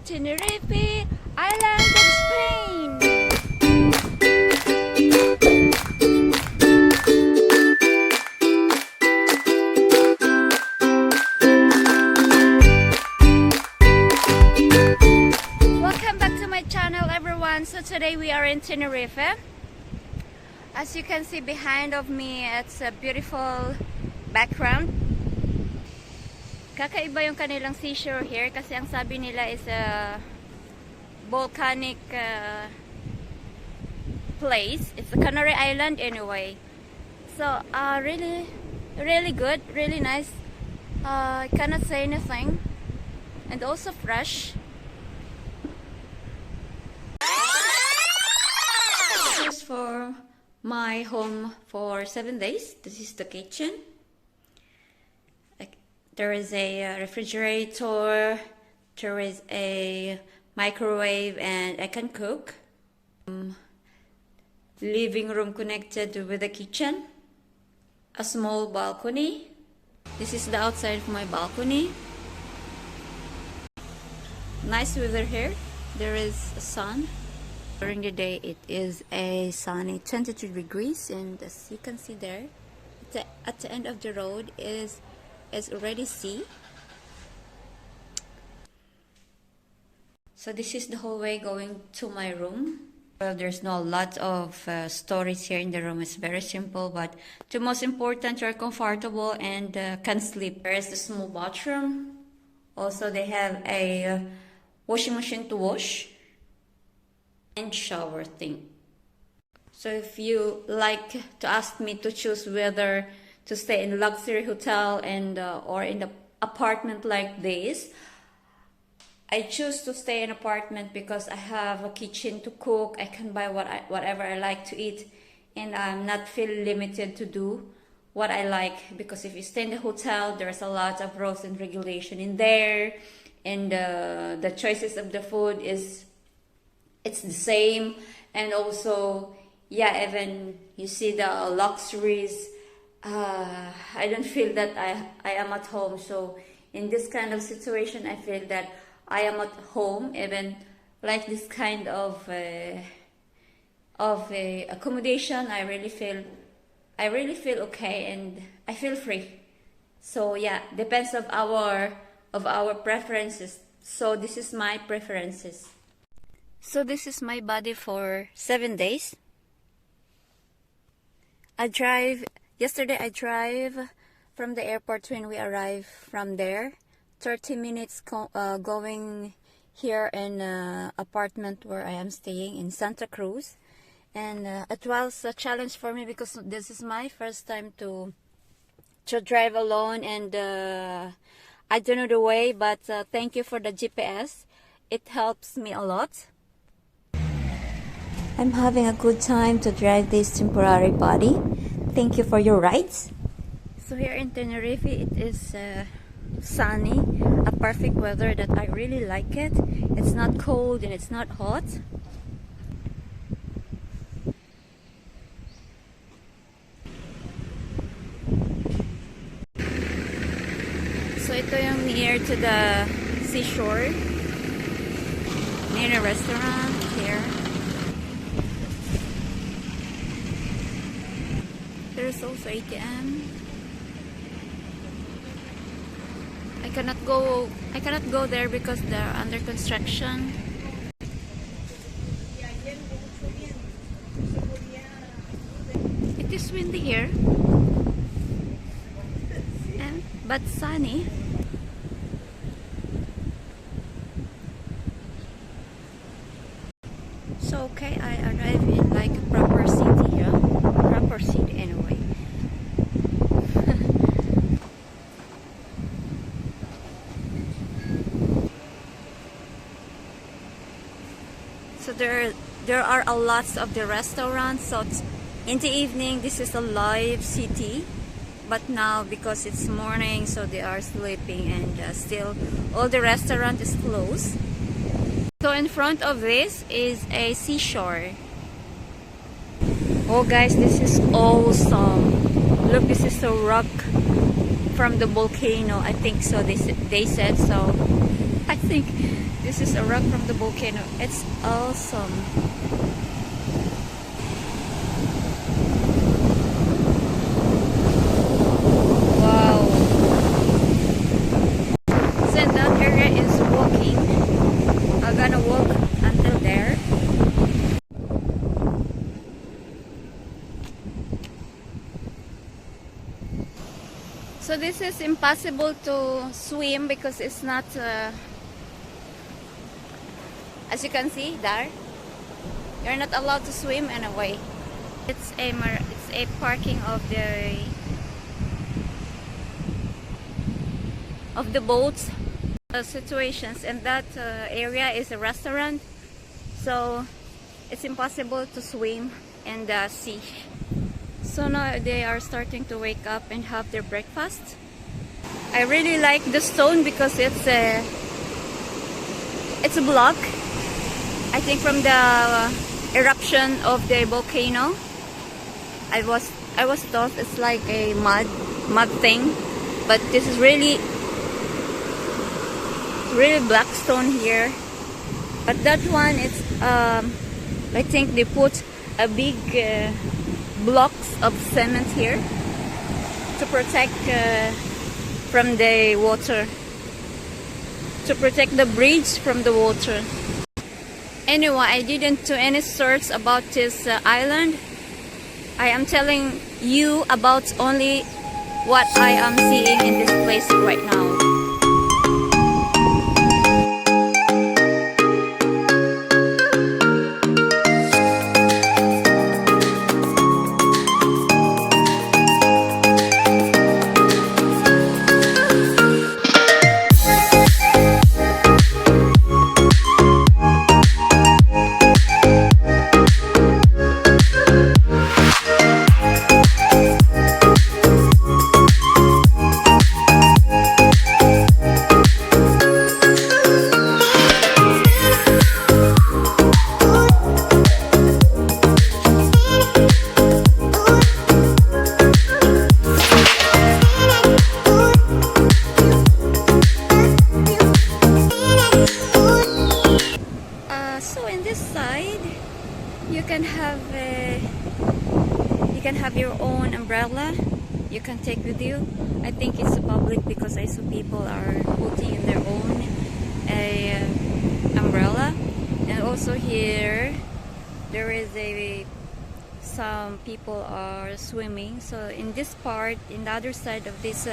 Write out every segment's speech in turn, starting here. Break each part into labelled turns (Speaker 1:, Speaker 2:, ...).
Speaker 1: Tenerife, island of Spain. Welcome back to my channel, everyone. So today we are in Tenerife. As you can see behind of me, it's a beautiful background. Kakaiba yung kanilang seashore here kasi ang sabi nila is a volcanic place. It's a Canary Island anyway. So really good, really nice. I cannot say anything. And also fresh. This is for my home for 7 days. This is the kitchen. There is a refrigerator, there is a microwave, and I can cook. Living room connected with the kitchen. A small balcony. This is the outside of my balcony. Nice weather here. There is a sun. During the day it is a sunny 22 degrees, and as you can see there, at the end of the road is already sea. So this is the hallway going to my room. Well, there's no lot of stories here in the room. It's very simple, but the most important, you're comfortable and can sleep. There is the small bathroom. Also, they have a washing machine to wash and shower thing. So if you like to ask me to choose whether to stay in luxury hotel and or in the apartment like this, I choose to stay in apartment because I have a kitchen to cook. I can buy whatever I like to eat, and I'm not feel limited to do what I like, because if you stay in the hotel, there's a lot of rules and regulation in there, and the choices of the food it's the same, and also even you see the luxuries. I don't feel that I am at home. So in this kind of situation, I feel that I am at home. Even like this kind of accommodation, I really feel okay, and I feel free. So yeah, depends of our preferences. So this is my preferences. So this is my body for 7 days. Yesterday I drive from the airport when we arrive from there. 30 minutes going here in apartment where I am staying in Santa Cruz. And it was a challenge for me because this is my first time to drive alone, and I don't know the way, but thank you for the GPS. It helps me a lot. I'm having a good time to drive this temporary body. Thank you for your rides. So here in Tenerife, it is sunny, a perfect weather that I really like it. It's not cold and it's not hot. So ito yung near to the seashore, near a restaurant here. There's also ATM. I cannot go there because they're under construction. It is windy here, but sunny. So okay, I arrive in like a proper city, proper city anyway. So there are a lots of the restaurants. So in the evening, this is a live city, but now because it's morning, so they are sleeping, and still all the restaurant is closed. So in front of this is a seashore. Oh guys, this is awesome. Look, this is a rock from the volcano. I think so. They said so. I think This is a rock from the volcano. It's awesome. Wow. So that area is walking. I'm gonna walk until there. So this is impossible to swim because it's not, as you can see there, you're not allowed to swim anyway. It's a parking of the boats situations, and that area is a restaurant, so it's impossible to swim in the sea. So now they are starting to wake up and have their breakfast. I really like the stone because it's a block, I think, from the eruption of the volcano. I was thought it's like a mud thing, but this is really black stone here. But that one, it's I think they put a big blocks of cement here to protect from the water, to protect the bridge from the water. Anyway, I didn't do any search about this island. I am telling you about only what I am seeing in this place right now. So in this side, you can have your own umbrella. You can take with you. I think it's public because I saw people are putting in their own umbrella. And also here, there is some people are swimming. So in this part, in the other side of this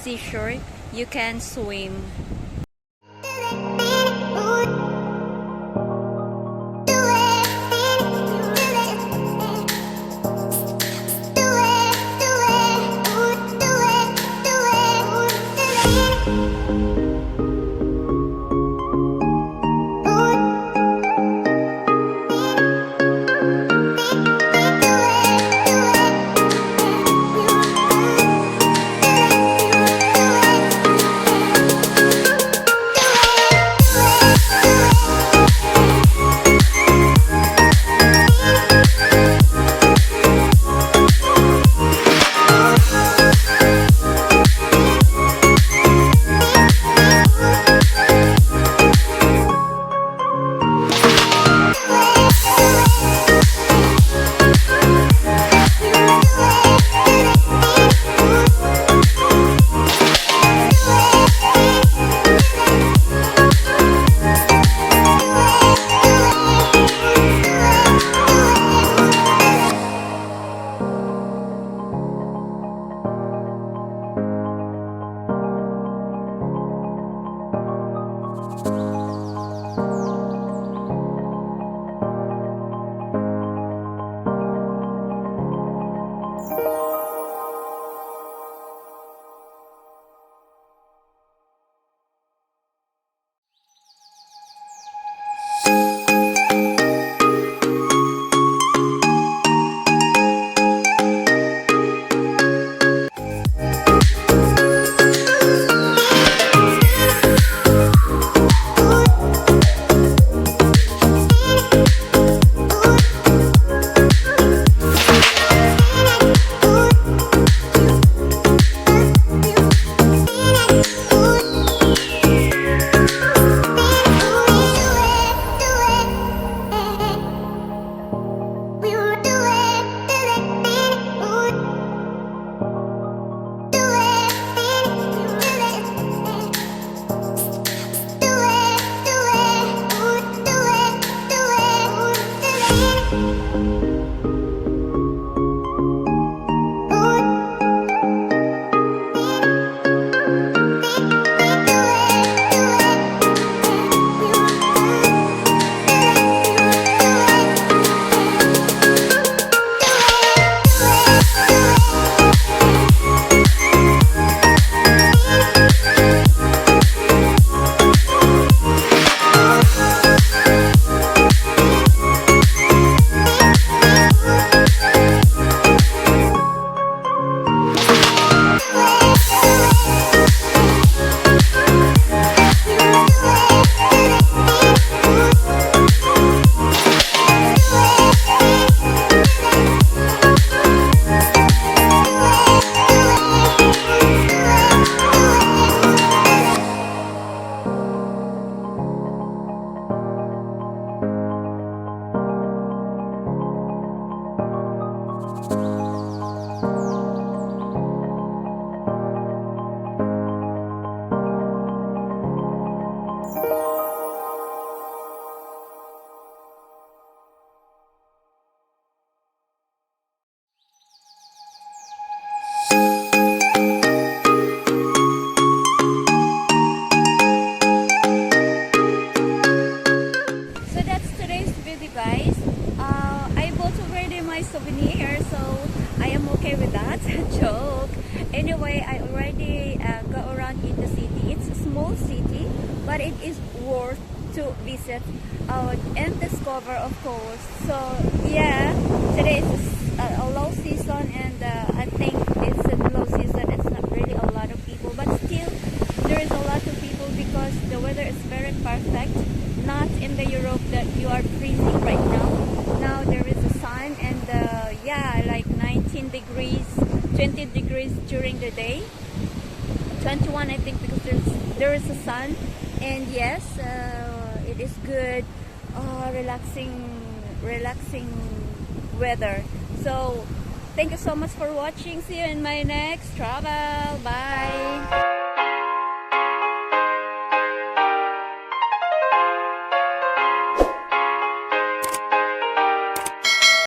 Speaker 1: seashore, you can swim.
Speaker 2: souvenir, so I am okay with that. Joke. Anyway, I already go around in the city. It's a small city, but it is worth to visit and discover, of course. So yeah, today is a low season, and I think it's a low season. It's not really a lot of people, but still there is a lot of people because the weather is very perfect. Not in the Europe that you are freezing right now. Now there is a sun, and yeah, like 19 degrees, 20 degrees during the day, 21 I think, because there is a sun. And yes, it is good, relaxing weather. So thank you so much for watching. See you in my next travel. Bye.